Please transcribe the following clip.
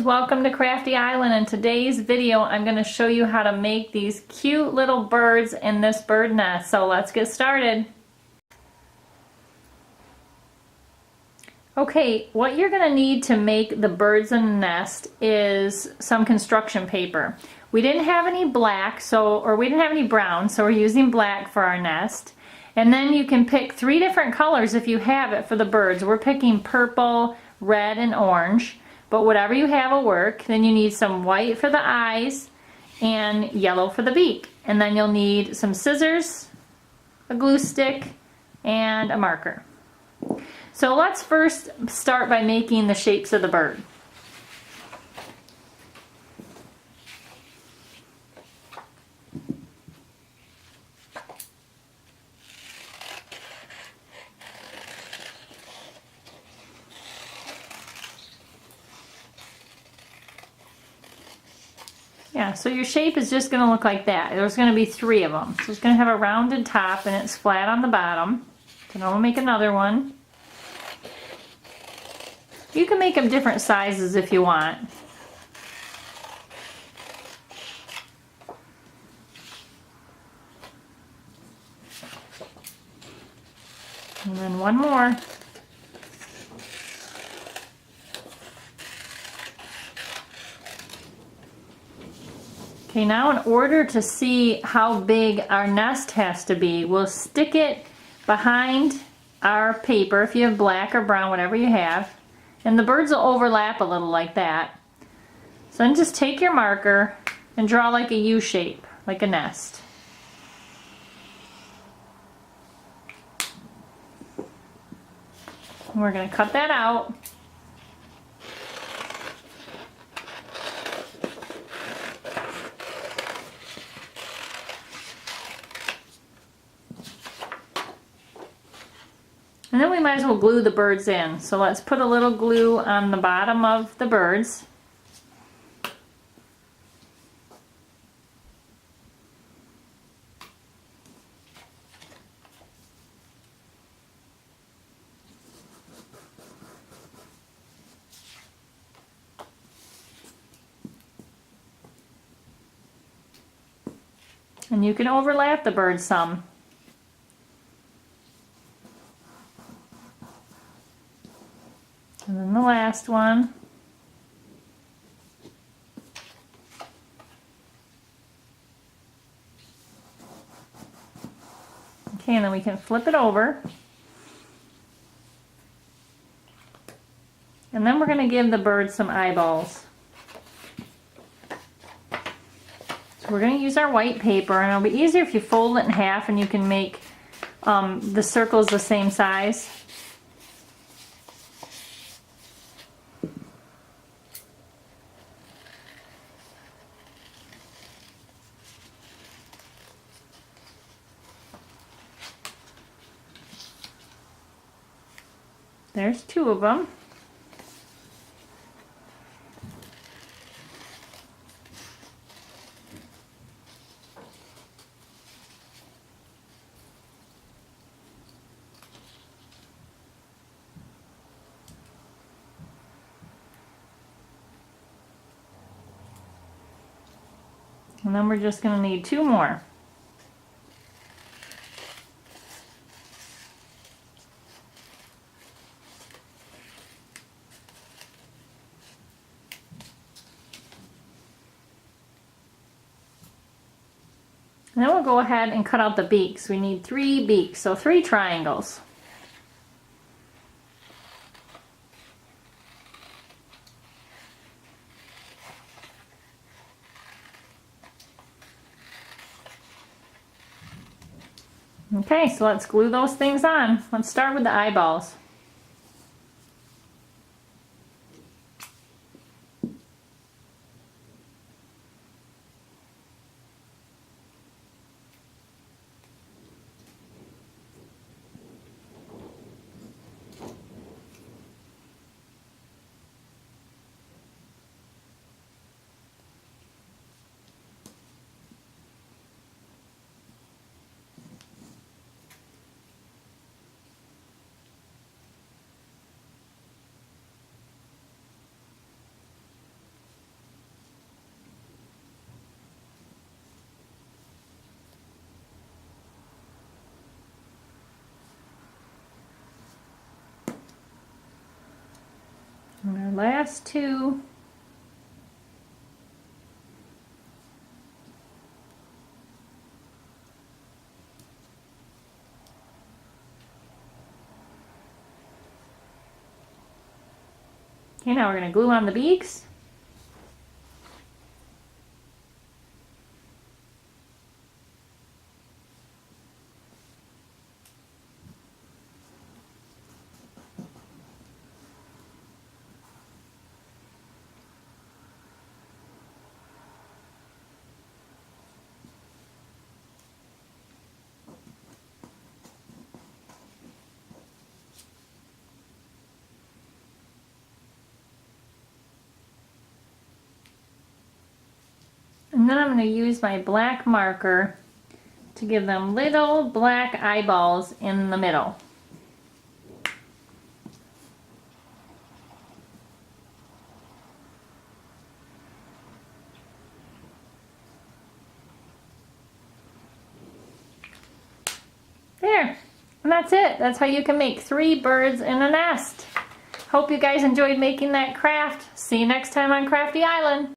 welcome to Crafty Island. In today's video I'm going to show you how to make these cute little birds in this bird nest. So let's get started. Okay, what you're going to need to make the birds in the nest is some construction paper. We didn't have any black, or we didn't have any brown, so we're using black for our nest. And then you can pick 3 different colors if you have it for the birds. We're picking purple, red, and orange. But whatever you have will work. Then you need some white for the eyes and yellow for the beak. And then you'll need some scissors, a glue stick, and a marker. So let's first start by making the shapes of the bird. Yeah, so your shape is just going to look like that. There's going to be 3 of them. So it's going to have a rounded top and it's flat on the bottom. So now we'll make another one. You can make them different sizes if you want. And then one more. Okay, now in order to see how big our nest has to be, we'll stick it behind our paper, if you have black or brown, whatever you have, and the birds will overlap a little like that. So then just take your marker and draw like a U shape, like a nest. And we're going to cut that out. And then we might as well glue the birds in. So let's put a little glue on the bottom of the birds. And you can overlap the birds some. And then the last one. Okay, and then we can flip it over. And then we're going to give the bird some eyeballs. So we're going to use our white paper, and it'll be easier if you fold it in half and you can make the circles the same size. There's 2 of them. And then we're just going to need 2 more. And then we'll go ahead and cut out the beaks. We need 3 beaks, so 3 triangles. Okay, so let's glue those things on. Let's start with the eyeballs. last two. Okay, now we're going to glue on the beaks. And then I'm going to use my black marker to give them little black eyeballs in the middle. There, and that's it. That's how you can make 3 birds in a nest. Hope you guys enjoyed making that craft. See you next time on Crafty Island.